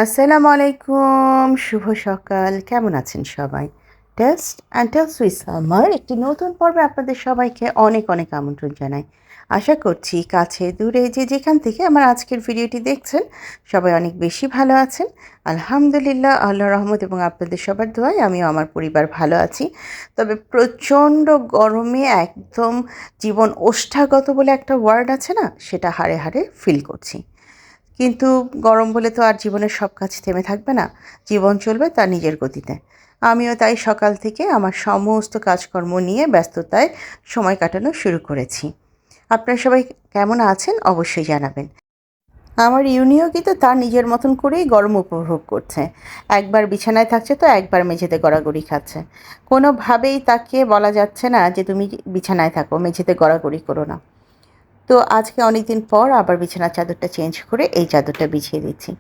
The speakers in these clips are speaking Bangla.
আসসালামু আলাইকুম, শুভ সকাল। কেমন আছেন সবাই? Taste and tales with summer একটি নতুন পর্বে আপনাদের সবাইকে অনেক অনেক আমন্ত্রণ জানাই। আশা করছি কাছে দূরে যে যেখান থেকে আমার আজকের ভিডিওটি দেখছেন সবাই অনেক বেশি ভালো আছেন। আলহামদুলিল্লাহ, আল্লাহর রহমত এবং আপনাদের সবার দোয়ায় আমিও আমার পরিবার ভালো আছি। তবে প্রচণ্ড গরমে একদম জীবন ওষ্ঠাগত বলে একটা ওয়ার্ড আছে না, সেটা হাড়ে হাড়ে ফিল করছি। কিন্তু গরম বলে তো আর জীবনের সব কাজ থেমে থাকবে না, জীবন চলবে তার নিজের গতিতে। আমিও তাই সকাল থেকে আমার সমস্ত কাজকর্ম নিয়ে ব্যস্ততায় সময় কাটানো শুরু করেছি। আপনারা সবাই কেমন আছেন অবশ্যই জানাবেন। আমার ইউনিও কিন্তু তার নিজের মতন করেই গরম উপভোগ করছে। একবার বিছানায় থাকছে তো একবার মেঝেতে গড়াগড়ি খাচ্ছে। কোনোভাবেই তাকে বলা যাচ্ছে না যে তুমি বিছানায় থাকো, মেঝেতে গড়াগড়ি করো না। তো আজকে অনেক দিন পর আবার বিছানার চাদরটা চেঞ্জ করে এই চাদরটা বিছিয়ে দিচ্ছি।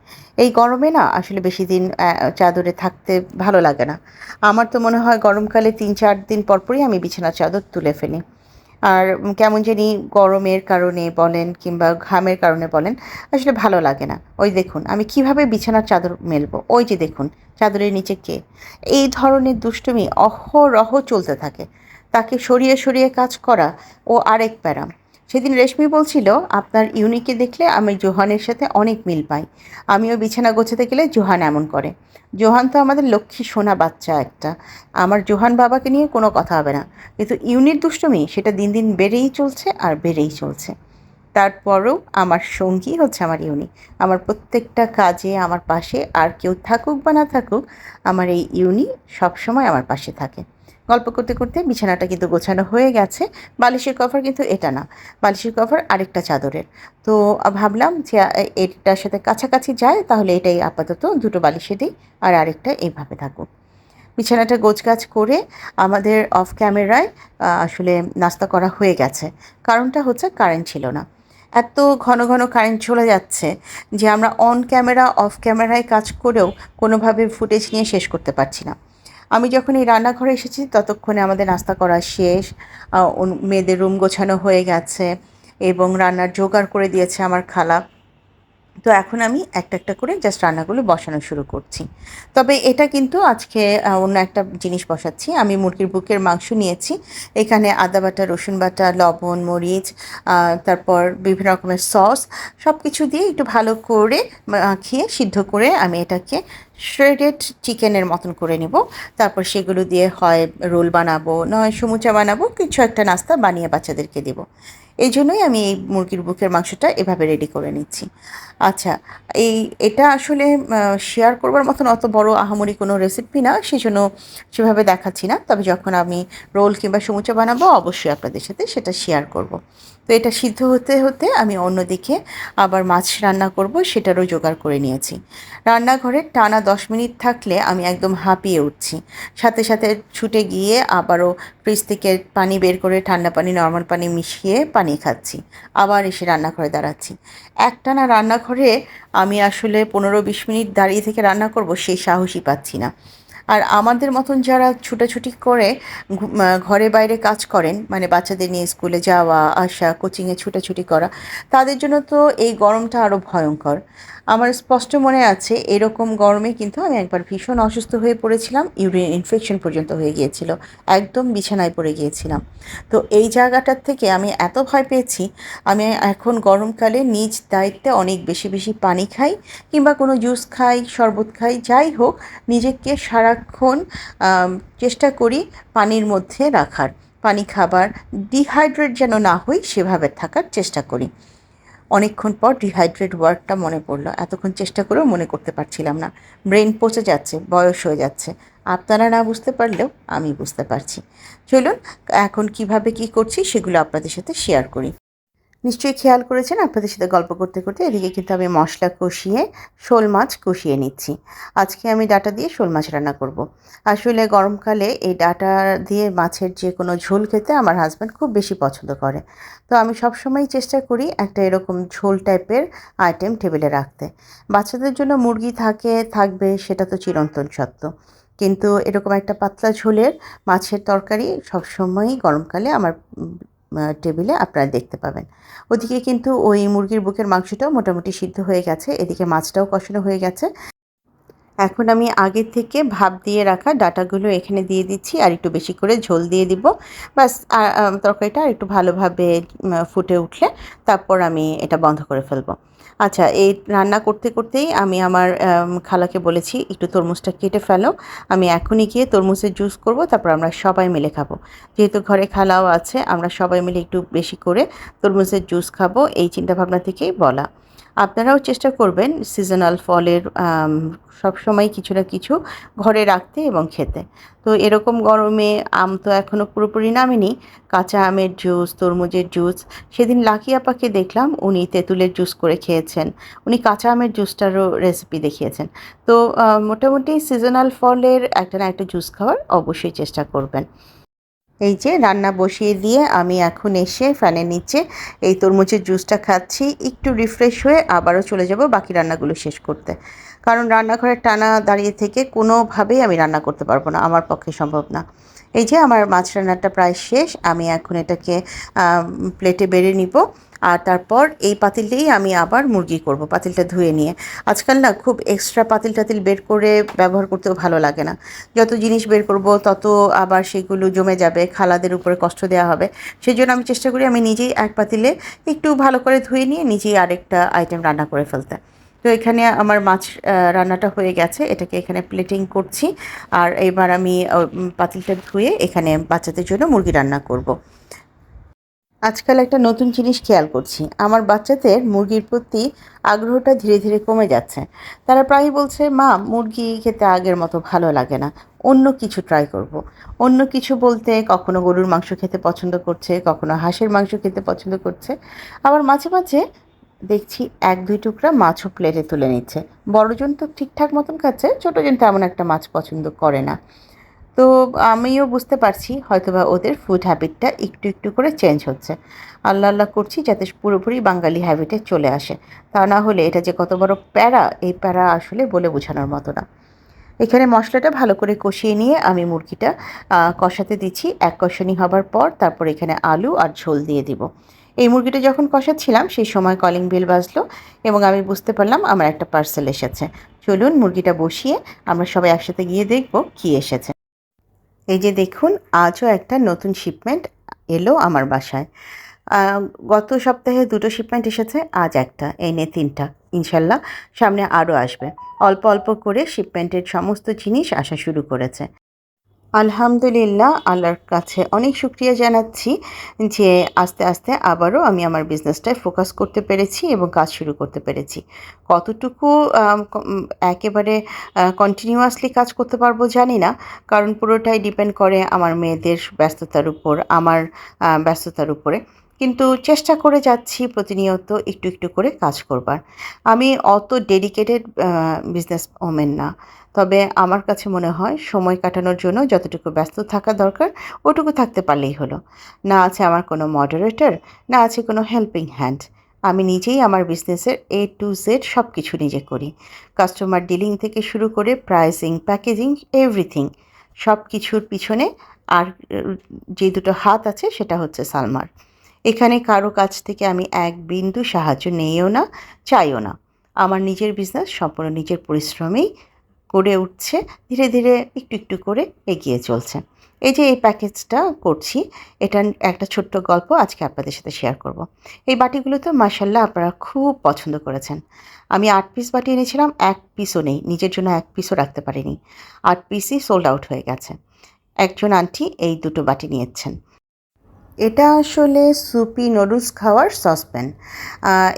এই গরমে না আসলে বেশি দিন চাদরে থাকতে ভালো লাগে না। আমার তো মনে হয় গরমকালে ৩-৪ দিন পরপরই আমি বিছানার চাদর তুলে ফেলি। আর কেমন জানি গরমের কারণে বলেন কিংবা ঘামের কারণে বলেন, আসলে ভালো লাগে না। ওই দেখুন আমি কিভাবে বিছানার চাদর মেলবো, ওই যে দেখুন চাদরের নিচে কে। এই ধরনের দুষ্টুমি অহরহ চলতে থাকে। তাকে সরিয়ে সরিয়ে কাজ করা ও আরেক প্যারা। সেদিন রেশমি বলছিল, আপনার ইউনিকে দেখলে আমি জোহানের সাথে অনেক মিল পাই। আমিও বিছানা গোছাতে গেলে জোহান এমন করে। জোহান তো আমাদের লক্ষ্মী সোনা বাচ্চা একটা। আমার জোহান বাবাকে নিয়ে কোনো কথা হবে না। কিন্তু ইউনির দুষ্টুমি সেটা দিন দিন বেড়েই চলছে আর বেড়েই চলছে। তারপরও আমার সঙ্গী হচ্ছে আমার ইউনি। আমার প্রত্যেকটা কাজে আমার পাশে, আর কেউ থাকুক বা না থাকুক, আমার এই ইউনি সবসময় আমার পাশে থাকে। গল্প করতে করতে বিছানাটা কিন্তু গোছানো হয়ে গেছে। বালিশের কভার কিন্তু এটা না, বালিশের কভার আরেকটা চাদরের। তো ভাবলাম যে এটার সাথে কাছাকাছি যায়, তাহলে এটাই আপাতত দুটো বালিশে দিই, আর আরেকটা এইভাবে থাকুক। বিছানাটা গোছগাছ করে আমাদের অফ ক্যামেরায় আসলে নাস্তা করা হয়ে গেছে। কারণটা হচ্ছে কারেন্ট ছিল না। এত ঘন ঘন কারেন্ট চলে যাচ্ছে যে আমরা অন ক্যামেরা অফ ক্যামেরায় কাজ করেও কোনোভাবে ফুটেজ নিয়ে শেষ করতে পারছি না। আমি যখন এই রান্নাঘরে এসেছি ততক্ষণে আমাদের নাস্তা করা শেষ, মেয়েদের রুম গোছানো হয়ে গেছে এবং রান্নার জোগাড় করে দিয়েছে আমার খালা। তো এখন আমি একটা একটা করে জাস্ট রান্নাগুলো বসানো শুরু করছি। তবে এটা কিন্তু আজকে অন্য একটা জিনিস বসাচ্ছি। আমি মুরগির বুকের মাংস নিয়েছি। এখানে আদা বাটা, রসুন বাটা, লবণ, মরিচ, তারপর বিভিন্ন রকমের সস সব কিছু দিয়ে একটু ভালো করে মাখিয়ে সিদ্ধ করে আমি এটাকে শ্রেডেড চিকেনের মতন করে নেব। তারপর সেগুলো দিয়ে হয় রোল বানাবো, নয় সমুচা বানাবো, কিছু একটা নাস্তা বানিয়ে বাচ্চাদেরকে দেবো। এই জন্যই আমি এই মুরগির বুকের মাংসটা এভাবে রেডি করে নিচ্ছি। আচ্ছা, এটা আসলে শেয়ার করবার মতন অত বড় আহামরি কোনো রেসিপি না, সেজন্য সেভাবে দেখাচ্ছি না। তবে যখন আমি রোল কিংবা সমুচা বানাবো অবশ্যই আপনাদের সাথে সেটা শেয়ার করব। তো এটা সিদ্ধ হতে হতে আমি অন্যদিকে আবার মাছ রান্না করব, সেটারও জোগাড় করে নিয়েছি। রান্নাঘরে টানা 10 মিনিট থাকলে আমি একদম হাঁপিয়ে উঠছি। সাথে সাথে ছুটে গিয়ে আবারও ফ্রিজ থেকে পানি বের করে ঠান্ডা পানি নর্মাল পানি মিশিয়ে পানি খাচ্ছি। আবার এসে রান্নাঘরে দাঁড়াচ্ছি। একটানা রান্নাঘরে আমি আসলে 15-20 মিনিট দাঁড়িয়ে থেকে রান্না করব সেই সাহসই পাচ্ছি না। আর আমাদের মতন যারা ছুটাছুটি করে ঘরে বাইরে কাজ করেন, মানে বাচ্চাদের নিয়ে স্কুলে যাওয়া আসা, কোচিংয়ে ছুটাছুটি করা, তাদের জন্য তো এই গরমটা আরও ভয়ঙ্কর। আমার স্পষ্ট মনে আছে এরকম গরমে কিন্তু আমি একবার ভীষণ অসুস্থ হয়ে পড়েছিলাম, ইউরিন ইনফেকশন পর্যন্ত হয়ে গিয়েছিল, একদম বিছানায় পড়ে গিয়েছিলাম। তো এই জায়গাটার থেকে আমি এত ভয় পেয়েছি, আমি এখন গরমকালে নিজ দায়িত্বে অনেক বেশি বেশি পানি খাই, কিংবা কোনো জুস খাই, শরবত খাই, যাই হোক নিজেকে সারাক্ষণ চেষ্টা করি পানির মধ্যে রাখার, পানি খাবার, ডিহাইড্রেট যেন না হই সেভাবে থাকার চেষ্টা করি। অনেকক্ষণ পর ডিহাইড্রেট ওয়ার্ডটা মনে পড়লো, এতক্ষণ চেষ্টা করেও মনে করতে পারছিলাম না। ব্রেন পচে যাচ্ছে, বয়স হয়ে যাচ্ছে। আপনারা না বুঝতে পারলেও আমি বুঝতে পারছি। চলুন এখন কিভাবে কি করছি সেগুলো আপনাদের সাথে শেয়ার করি। নিশ্চয়ই খেয়াল করেছেন, আপনাদের সাথে গল্প করতে করতে এদিকে কিন্তু আমি মশলা কষিয়ে শোল মাছ কষিয়ে নিচ্ছি। আজকে আমি ডাঁটা দিয়ে শোল মাছ রান্না করব। আসলে গরমকালে এই ডাঁটা দিয়ে মাছের যে কোনো ঝোল খেতে আমার হাজব্যান্ড খুব বেশি পছন্দ করে। তো আমি সবসময়ই চেষ্টা করি একটা এরকম ঝোল টাইপের আইটেম টেবিলে রাখতে। বাচ্চাদের জন্য মুরগি থাকবে সেটা তো চিরন্তন সত্য, কিন্তু এরকম একটা পাতলা ঝোলের মাছের তরকারি সবসময়ই গরমকালে আমার টেবিলে আপনারা দেখতে পাবেন। ওদিকে কিন্তু ওই মুরগির বুকের মাংসটাও মোটামুটি সিদ্ধ হয়ে গেছে, এদিকে মাছটাও কষানো হয়ে গেছে। এখন আমি আগে থেকে ভাপ দিয়ে রাখা ডাঁটাগুলো এখানে দিয়ে দিচ্ছি আর একটু বেশি করে ঝোল দিয়ে দিব। ব্যাস তরকারিটা একটু ভালোভাবে ফুটে উঠলে তারপর আমি এটা বন্ধ করে ফেলবো। আচ্ছা, এই রান্না করতে করতেই আমি আমার খালাকে বলেছি একটু তরমুজটা কেটে ফেলো, আমি এখনই গিয়ে তরমুজের জুস করব, তারপর আমরা সবাই মিলে খাবো। যেহেতু ঘরে খালাও আছে, আমরা সবাই মিলে একটু বেশি করে তরমুজের জুস খাবো, এই চিন্তাভাবনা থেকেই বলা। আপনারাও চেষ্টা করবেন সিজনাল ফলের সবসময় কিছু না কিছু ঘরে রাখতে এবং খেতে। তো এরকম গরমে আম তো এখনও পুরোপুরি নামেনি, কাঁচা আমের জুস, তরমুজের জুস। সেদিন লাকি আপাকে দেখলাম উনি তেঁতুলের জুস করে খেয়েছেন, উনি কাঁচা আমের জুসটারও রেসিপি দেখিয়েছেন। তো মোটামুটি সিজনাল ফলের একটা না একটা জুস খাওয়ার অবশ্যই চেষ্টা করবেন। এই যে রান্না বসিয়ে দিয়ে আমি এখন এসে ফ্যানের নিচে এই তরমুজের জুসটা খাচ্ছি, একটু রিফ্রেশ হয়ে আবারও চলে যাব বাকি রান্নাগুলো শেষ করতে। কারণ রান্নাঘরের টানা দাঁড়িয়ে থেকে কোনোভাবেই আমি রান্না করতে পারবো না, আমার পক্ষে সম্ভব না। এই যে আমার মাছ রান্নাটা প্রায় শেষ, আমি এখন এটাকে প্লেটে বেড়ে নিব। আর তারপর এই পাতিলটাই আমি আবার মুরগি করব, পাতিলটা ধুয়ে নিয়ে। আজকাল না খুব এক্সট্রা পাতিল টাতিল বের করে ব্যবহার করতেও ভালো লাগে না। যত জিনিস বের করব তত আবার সেগুলো জমে যাবে, খালাদের উপরে কষ্ট দেওয়া হবে। সেই জন্য আমি চেষ্টা করি আমি নিজেই এক পাতিলে একটু ভালো করে ধুয়ে নিয়ে নিজেই আরেকটা আইটেম রান্না করে ফেলতে। তো এখানে আমার মাছ রান্নাটা হয়ে গেছে, এটাকে এখানে প্লেটিং করছি। আর এবার আমি পাতিলটা ধুয়ে এখানে বাচ্চাদের জন্য মুরগি রান্না করব। আজকাল একটা নতুন জিনিস খেয়াল করছি, আমার বাচ্চাদের মুরগির প্রতি আগ্রহটা ধীরে ধীরে কমে যাচ্ছে। তারা প্রায়ই বলছে, মা মুরগি খেতে আগের মতো ভালো লাগে না, অন্য কিছু ট্রাই করব। অন্য কিছু বলতে কখনো গরুর মাংস খেতে পছন্দ করছে, কখনো হাঁসের মাংস খেতে পছন্দ করছে। আবার মাঝে মাঝে দেখছি এক দুই টুকরা মাছও প্লেটে তুলে নিচ্ছে। বড়জন তো ঠিকঠাক মতন খাচ্ছে, ছোটোজন তেমন একটা মাছ পছন্দ করে না। তো আমিও বুঝতে পারছি হয়তোবা ওদের ফুড হ্যাবিটটা একটু একটু করে চেঞ্জ হচ্ছে। আল্লাহ আল্লাহ করছি যাতে পুরোপুরি বাঙালি হ্যাবিটে চলে আসে। তা না হলে এটা যে কত বড় প্যারা, এই প্যারা আসলে বলে বোঝানোর মতো না। এখানে মশলাটা ভালো করে কষিয়ে নিয়ে আমি মুরগিটা কষাতে দিচ্ছি। এক কষানি হবার পর তারপর এখানে আলু আর ঝোল দিয়ে দিব। এই মুরগিটা যখন কষাচ্ছিলাম সেই সময় কলিং বেল বাজলো এবং আমি বুঝতে পারলাম আমার একটা পার্সেল এসেছে। চলুন মুরগিটা বসিয়ে আমরা সবাই একসাথে গিয়ে দেখব কী এসেছে। এই যে দেখুন, আজও একটা নতুন শিপমেন্ট এলো আমার বাসায়। আ গত সপ্তাহে ২ টো শিপমেন্ট এসেছে, আজ একটা, এই নিয়ে ৩ টা। ইনশাল্লাহ সামনে আরও আসবে। অল্প অল্প করে শিপমেন্টের সমস্ত জিনিস আসা শুরু করেছে। আলহামদুলিল্লাহ, আল্লাহর কাছে অনেক শুকরিয়া জানাচ্ছি যে আস্তে আস্তে আবারও আমি আমার বিজনেসটায় ফোকাস করতে পেরেছি এবং কাজ শুরু করতে পেরেছি। কতটুকু একেবারে কন্টিনিউয়াসলি কাজ করতে পারবো জানি না, কারণ পুরোটাই ডিপেন্ড করে আমার মেয়েদের ব্যস্ততার উপর, আমার ব্যস্ততার উপরে। কিন্তু চেষ্টা করে যাচ্ছি প্রতিনিয়ত একটু একটু করে কাজ করবার। আমি অত ডেডিকেটেড বিজনেস ওম্যান না। তবে আমার কাছে মনে হয় সময় কাটানোর জন্য যতটুকু ব্যস্ত থাকা দরকার ওটুকু থাকতে পারলেই হলো। না আছে আমার কোনো মডারেটর, না আছে কোনো হেল্পিং হ্যান্ড। আমি নিজেই আমার বিজনেসের A to Z সব কিছু নিজে করি। কাস্টমার ডিলিং থেকে শুরু করে প্রাইসিং, প্যাকেজিং, এভরিথিং। সব কিছুর পিছনে আর যে দুটো হাত আছে সেটা হচ্ছে সালমার। এখানে কারো কাছ থেকে আমি এক বিন্দু সাহায্য নেইও না, চাইও না। আমার নিজের বিজনেস সম্পূর্ণ নিজের পরিশ্রমেই গড়ে উঠছে, ধীরে ধীরে একটু একটু করে এগিয়ে চলছে। এই যে এই প্যাকেজটা করছি, এটার একটা ছোট্ট গল্প আজকে আপনাদের সাথে শেয়ার করব। এই বাটিগুলো তো মাশাআল্লাহ আপনারা খুব পছন্দ করেছেন। আমি ৮ পিস বাটি এনেছিলাম, ১ পিসও নেই, নিজের জন্য ১ পিসও রাখতে পারিনি। ৮ পিসই সোল্ড আউট হয়ে গেছে। একজন আন্টি এই দুটো বাটি নিয়েছেন। এটা আসলে সুপি নুডলস খাওয়ার সসপ্যান।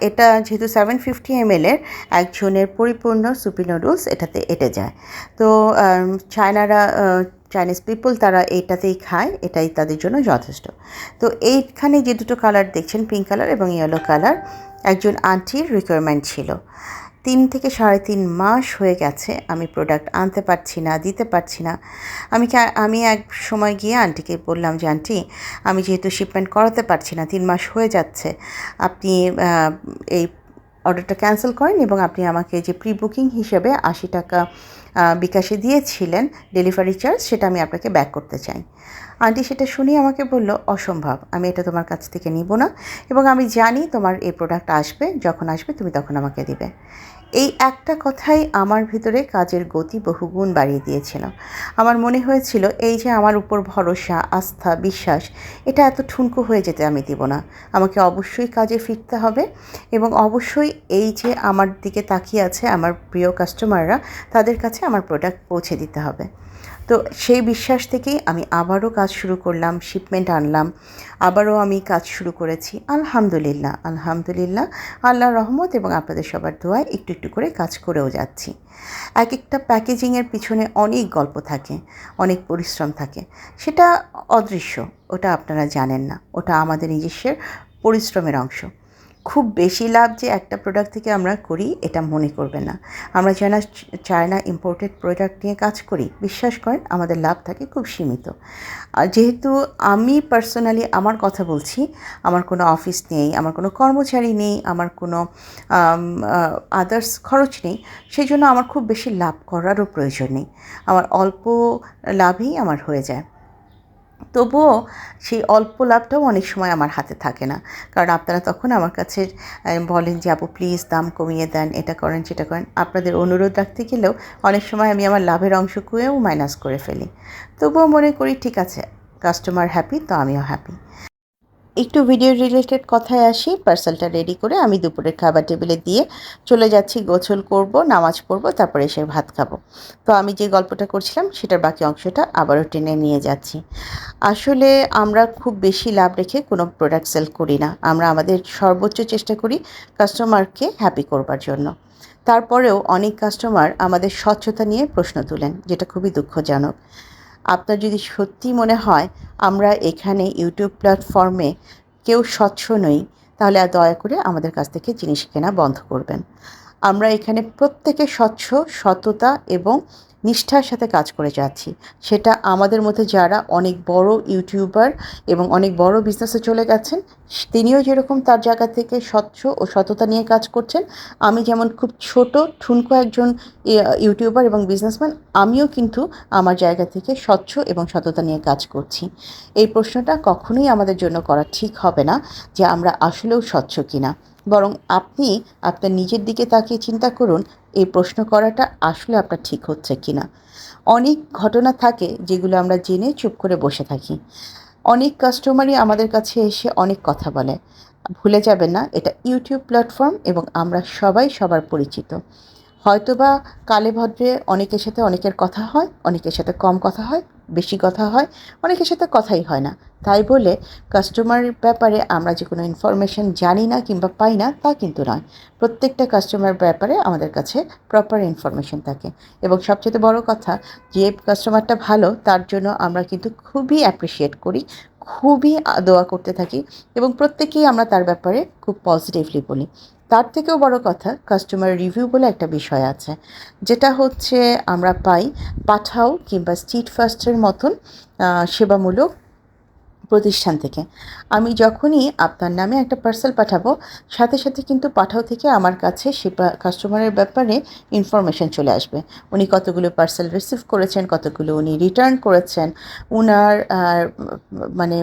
এটা যেহেতু 750 ml এর, একজনের পরিপূর্ণ সুপি নুডলস এটাতে এঁটে যায়। তো চায়নারা, চাইনিজ পিপল তারা এইটাতেই খায়, এটাই তাদের জন্য যথেষ্ট। তো এইখানে যে দুটো কালার দেখছেন, পিঙ্ক কালার এবং ইয়েলো কালার, একজন আন্টির রিকোয়ারমেন্ট ছিল। ৩ থেকে ৩.৫ মাস হয়ে গেছে আমি প্রোডাক্ট আনতে পারছি না, দিতে পারছি না। আমি এক সময় গিয়ে আন্টিকে বললাম যে, আন্টি আমি যেহেতু শিপমেন্ট করাতে পারছি না, ৩ মাস হয়ে যাচ্ছে, আপনি এই অর্ডারটা ক্যান্সেল করেন এবং আপনি আমাকে যে প্রি বুকিং হিসেবে ৮০ টাকা বিকাশে দিয়েছিলেন ডেলিভারি চার্জ, সেটা আমি আপনাকে ব্যাক করতে চাই। আন্টি সেটা শুনেই আমাকে বলল, অসম্ভব, আমি এটা তোমার কাছ থেকে নিব না, এবং আমি জানি তোমার এই প্রোডাক্ট আসবে, যখন আসবে তুমি তখন আমাকে দিবে। এই একটা কথাই আমার ভিতরে কাজের গতি বহুগুণ বাড়িয়ে দিয়েছিল। আমার মনে হয়েছিল এই যে আমার উপর ভরসা, আস্থা, বিশ্বাস, এটা এত ঠুনকো হয়ে যেতে আমি দিব না। আমাকে অবশ্যই কাজে ফিরতে হবে, এবং অবশ্যই এই যে আমার দিকে তাকিয়ে আছে আমার প্রিয় কাস্টমাররা, তাদের কাছে আমার প্রোডাক্ট পৌঁছে দিতে হবে। তো সেই বিশ্বাস থেকেই আমি আবারও কাজ শুরু করলাম, শিপমেন্ট আনলাম, আবারও আমি কাজ শুরু করেছি। আলহামদুলিল্লাহ, আলহামদুলিল্লাহ, আল্লাহর রহমত এবং আপনাদের সবার দোয়ায় একটু একটু করে কাজ করেও যাচ্ছি। এক একটা প্যাকেজিংয়ের পিছনে অনেক গল্প থাকে, অনেক পরিশ্রম থাকে, সেটা অদৃশ্য, ওটা আপনারা জানেন না, ওটা আমাদের নিজস্বের পরিশ্রমের অংশ। খুব বেশি লাভ যে একটা প্রোডাক্ট থেকে আমরা করি এটা মনে করবেন না। আমরা চায়না ইম্পোর্টেড প্রোডাক্ট নিয়ে কাজ করি, বিশ্বাস করেন আমাদের লাভ থাকে খুব সীমিত। আর যেহেতু আমি পার্সোনালি আমার কথা বলছি, আমার কোনো অফিস নেই, আমার কোনো কর্মচারী নেই, আমার কোনো আদার্স খরচ নেই, সেই জন্য আমার খুব বেশি লাভ করারও প্রয়োজন নেই। আমার অল্প লাভেই আমার হয়ে যায়। তবুও সেই অল্প লাভটাও অনেক সময় আমার হাতে থাকে না, কারণ আপনারা তখন আমার কাছে বলেন যে আপু প্লিজ দাম কমিয়ে দেন, এটা করেন সেটা করেন। আপনাদের অনুরোধ রাখতে গেলেও অনেক সময় আমি আমার লাভের অংশকেও মাইনাস করে ফেলি। তবুও মনে করি ঠিক আছে, কাস্টমার হ্যাপি তো আমিও হ্যাপি। একটু ভিডিও রিলেটেড কথায় আসি। পার্সেলটা রেডি করে আমি দুপুরের খাবার টেবিলে দিয়ে চলে যাচ্ছি, গোসল করব, নামাজ পড়ব, তারপরে এসে ভাত খাবো। তো আমি যে গল্পটা করছিলাম সেটার বাকি অংশটা আবারও টেনে নিয়ে যাচ্ছি। আসলে আমরা খুব বেশি লাভ রেখে কোনো প্রোডাক্ট সেল করি না, আমরা আমাদের সর্বোচ্চ চেষ্টা করি কাস্টমারকে হ্যাপি করবার জন্য। তারপরেও অনেক কাস্টমার আমাদের স্বচ্ছতা নিয়ে প্রশ্ন তুলেন, যেটা খুবই দুঃখজনক। আপনার যদি সত্যি মনে হয় আমরা এখানে ইউটিউব প্ল্যাটফর্মে কেউ স্বচ্ছ নই, তাহলে আর দয়া করে আমাদের কাছ থেকে জিনিস কেনা বন্ধ করবেন। আমরা এখানে প্রত্যেকে স্বচ্ছ, সততা এবং নিষ্ঠার সাথে কাজ করে যাচ্ছি। সেটা আমাদের মধ্যে যারা অনেক বড় ইউটিউবার এবং অনেক বড় বিজনেসে চলে গেছেন, তিনিও যেরকম তার জায়গা থেকে স্বচ্ছ ও সততা নিয়ে কাজ করছেন, আমি যেমন খুব ছোট ঠুনকো একজন ইউটিউবার এবং বিজনেসম্যান, আমিও কিন্তু আমার জায়গা থেকে স্বচ্ছ এবং সততা নিয়ে কাজ করছি। এই প্রশ্নটা কখনোই আমাদের জন্য করা ঠিক হবে না যে আমরা আসলেও স্বচ্ছ কিনা, বরং আপনি আপনার নিজের দিকে তাকিয়ে চিন্তা করুন এই প্রশ্ন করাটা আসলে আপনার ঠিক হচ্ছে কিনা। অনেক ঘটনা থাকে যেগুলো আমরা জেনে চুপ করে বসে থাকি। অনেক কাস্টমারই আমাদের কাছে এসে অনেক কথা বলে। ভুলে যাবেন না, এটা ইউটিউব প্ল্যাটফর্ম এবং আমরা সবাই সবার পরিচিত। হয়তোবা কালে ভদ্রে অনেকের সাথে অনেকের কথা হয়, অনেকের সাথে কম কথা হয়, বেশি কথা হয়, অনেকের সাথে কথাই হয় না। তাই বলে কাস্টমারের ব্যাপারে আমরা যে কোনো ইনফরমেশন জানি না কিংবা পাই না তা কিন্তু নয়। প্রত্যেকটা কাস্টমার ব্যাপারে আমাদের কাছে প্রপার ইনফরমেশন থাকে, এবং সবচেয়ে বড় কথা, যে কাস্টমারটা ভালো তার জন্য আমরা কিন্তু খুবই অ্যাপ্রিসিয়েট করি, খুবই দোয়া করতে থাকি, এবং প্রত্যেকেই আমরা তার ব্যাপারে খুব পজিটিভলি বলি। তার থেকেও বড় কথা, কাস্টমার রিভিউ বলে একটা বিষয় আছে, যেটা হচ্ছে আমরা পাই পাঠাও কিংবা স্ট্রিট ফাস্টের মতন সেবামূলক প্রতিষ্ঠান থেকে। আমি যখনই আপনার নামে একটা পার্সেল পাঠাবো, সাথে সাথে কিন্তু পাঠাও থেকে আমার কাছে সে কাস্টমারের ব্যাপারে ইনফরমেশন চলে আসবে। উনি কতগুলো পার্সেল রিসিভ করেছেন, কতগুলো উনি রিটার্ন করেছেন, উনার মানে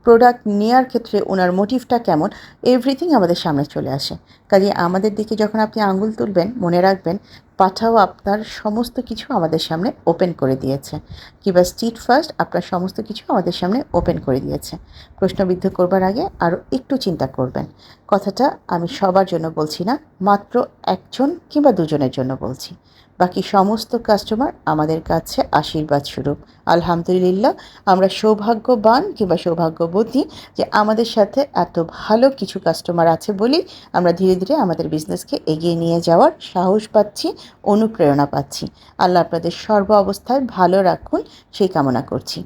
প্রোডাক্ট নেওয়ার ক্ষেত্রে ওনার মোটিভটা কেমন, এভরিথিং আমাদের সামনে চলে আসে। কাজে আমাদের দিকে যখন আপনি আঙুল তুলবেন, মনে রাখবেন পাঠাও আপনার সমস্ত কিছু আমাদের সামনে ওপেন করে দিয়েছে, কিংবা স্ট্রিট ফার্স্ট আপনার সমস্ত কিছু আমাদের সামনে ওপেন করে দিয়েছে। প্রশ্নবিদ্ধ করবার আগে আরও একটু চিন্তা করবেন। কথাটা আমি সবার জন্য বলছি না, মাত্র একজন কিংবা দুজনের জন্য বলছি। বাকি সমস্ত কাস্টমার আমাদের কাছে আশীর্বাদ স্বরূপ। আলহামদুলিল্লাহ, আমরা সৌভাগ্যবান কিংবা সৌভাগ্যবতী যে আমাদের সাথে এত ভালো কিছু কাস্টমার আছে বলেই আমরা ধীরে ধীরে আমাদের বিজনেসকে এগিয়ে নিয়ে যাওয়ার সাহস পাচ্ছি, অনুপ্রেরণা পাচ্ছি। আল্লাহ আপনাদের সর্ব অবস্থায় ভালো রাখুন সেই কামনা করছি।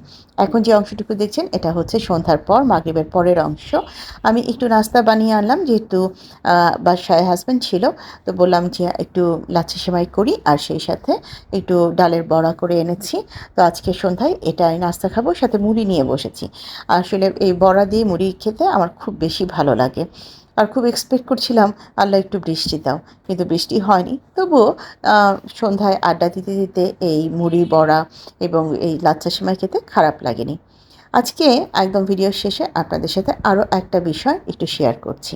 এখন যে অংশটুকু দেখছেন এটা হচ্ছে সন্ধ্যার পর, মাগরিবের পরের অংশ। আমি একটু নাস্তা বানিয়ে আনলাম, যেহেতু বাসায় হাজব্যান্ড ছিল, তো বললাম যে একটু লাচ্ছি সেমাই করি, আর সেই সাথে একটু ডালের বড়া করে এনেছি। তো আজকে সন্ধ্যায় এটাই নাস্তা খাবো, সাথে মুড়ি নিয়ে বসেছি। আসলে এই বড়া দিয়ে মুড়ি খেতে আমার খুব বেশি ভালো লাগে। আর খুব এক্সপেক্ট করছিলাম আল্লাহ একটু বৃষ্টি দাও, কিন্তু বৃষ্টি হয়নি। তবুও সন্ধ্যায় আড্ডা দিতে দিতে এই মুড়ি বড়া এবং এই লাচ্ছা সেমাই খেতে খারাপ লাগেনি। আজকে একদম ভিডিওর শেষে আপনাদের সাথে আরও একটা বিষয় একটু শেয়ার করছি।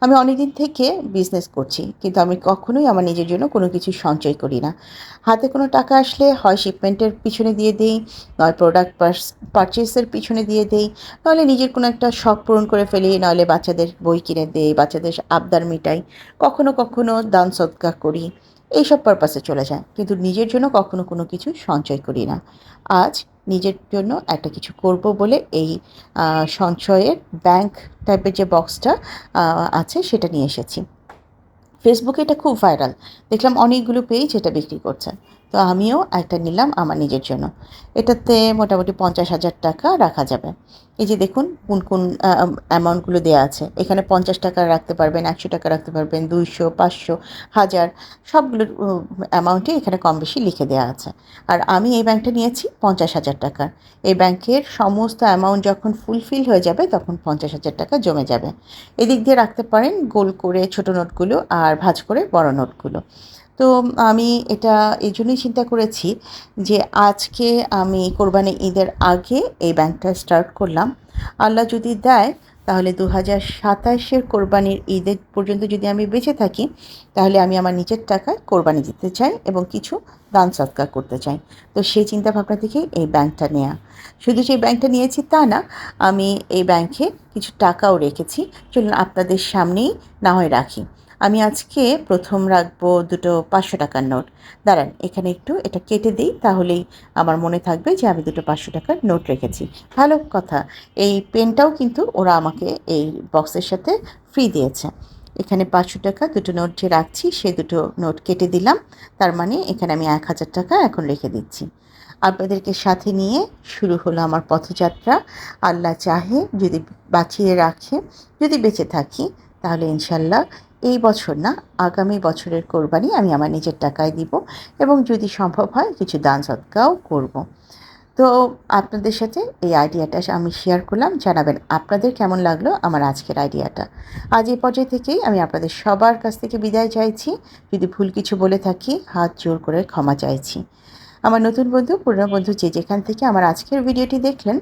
আমি অনেকদিন থেকে বিজনেস করছি, কিন্তু আমি কখনোই আমার নিজের জন্য কোনো কিছু সঞ্চয় করি না। হাতে কোনো টাকা আসলে হয় শিপমেন্টের পিছনে দিয়ে দেই, নয় প্রোডাক্ট পারচেসের পিছনে দিয়ে দেই, নাহলে নিজের কোনো একটা শখ পূরণ করে ফেলি, নাহলে বাচ্চাদের বই কিনে দেই, বাচ্চাদের আবদার মিটাই, কখনো কখনো দান সদকা করি। এইসব পারপাসে চলে যায়, কিন্তু নিজের জন্য কখনো কোনো কিছু সঞ্চয় করি না। আজ নিজের জন্য একটা কিছু করব বলে এই সঞ্চয়ের ব্যাংক টাইপের যে বক্সটা আছে সেটা নিয়ে এসেছি। ফেসবুকে এটা খুব ভাইরাল, দেখলাম অনেকগুলো পেজ এটা বিক্রি করছে। তো আমিও একটা নিলাম আমার নিজের জন্য। এটাতে মোটামুটি 50,000 টাকা রাখা যাবে। এই যে দেখুন কোন কোন অ্যামাউন্টগুলো দেওয়া আছে। এখানে 50 টাকা রাখতে পারবেন, 100 টাকা রাখতে পারবেন, 200, 500, 1000, সবগুলোর অ্যামাউন্টই এখানে কম বেশি লিখে দেওয়া আছে। আর আমি এই ব্যাংকটা নিয়েছি 50,000 টাকার। এই ব্যাংকের সমস্ত অ্যামাউন্ট যখন ফুলফিল হয়ে যাবে তখন 50,000 টাকা জমে যাবে। এদিক দিয়ে রাখতে পারেন গোল করে ছোটো নোটগুলো আর ভাঁজ করে বড় নোটগুলো। তো আমি এটা এই জন্যই চিন্তা করেছি যে আজকে আমি কোরবানি ঈদের আগে এই ব্যাংকটা স্টার্ট করলাম। আল্লাহ যদি দেয় তাহলে 2027-এর কোরবানির ঈদের পর্যন্ত যদি আমি বেঁচে থাকি, তাহলে আমি আমার নিজের টাকায় কোরবানি দিতে চাই এবং কিছু দান সৎকার করতে চাই। তো সেই চিন্তাভাবনা থেকেই এই ব্যাংকটা নেওয়া। শুধু সেই ব্যাংকটা নিয়েছি তা না, আমি এই ব্যাংকে কিছু টাকাও রেখেছি। চলুন আপনাদের সামনেই না হয় রাখি। আমি আজকে প্রথম রাখবো দুটো 500 টাকার নোট। দাঁড়ান এখানে একটু এটা কেটে দিই, তাহলেই আমার মনে থাকবে যে আমি দুটো 500 টাকার নোট রেখেছি। ভালো কথা, এই পেনটাও কিন্তু ওরা আমাকে এই বক্সের সাথে ফ্রি দিয়েছে। এখানে 500 টাকা দুটো নোট যে রাখছি সে দুটো নোট কেটে দিলাম। তার মানে এখানে আমি 1000 টাকা এখন রেখে দিচ্ছি। আপনাদেরকে সাথে নিয়ে শুরু হলো আমার পথযাত্রা। আল্লাহ চাহে যদি বাঁচিয়ে রাখে, যদি বেঁচে থাকি, তাহলে ইনশাল্লাহ এই বছর না আগামী বছরের কোরবানি আমি আমার নিজের টাকায় দিব এবং যদি সম্ভব হয় কিছু দান সদকাও করব। তো আপনাদের সাথে এই আইডিয়াটা আমি শেয়ার করলাম। জানাবেন আপনাদের কেমন লাগলো আমার আজকের আইডিয়াটা। আজ এই পর্যায়ে থেকেই আমি আপনাদের সবার কাছ থেকে বিদায় চাইছি। যদি ভুল কিছু বলে থাকি হাত জোর করে ক্ষমা চাইছি। আমার নতুন বন্ধু, পুরনো বন্ধু যে যেখান থেকে আমার আজকের ভিডিওটি দেখলেন,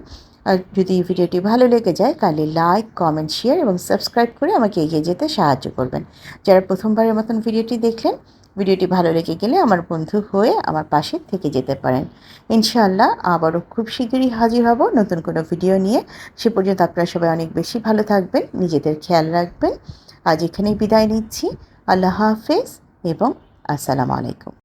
আর যদি ভিডিওটি ভালো লেগে যায় তাহলে লাইক, কমেন্ট, শেয়ার এবং সাবস্ক্রাইব করে আমাকে এগিয়ে যেতে সাহায্য করবেন। যারা প্রথমবারের মতন ভিডিওটি দেখলেন, ভিডিওটি ভালো লেগে গেলে আমার বন্ধু হয়ে আমার পাশে থেকে যেতে পারেন। ইনশাআল্লাহ আবারও খুব শীঘ্রই হাজির হব নতুন কোনো ভিডিও নিয়ে। সে পর্যন্ত আপনারা সবাই অনেক বেশি ভালো থাকবেন, নিজেদের খেয়াল রাখবেন। আজ এখানেই বিদায় নিচ্ছি। আল্লাহ হাফেজ এবং আসসালামু আলাইকুম।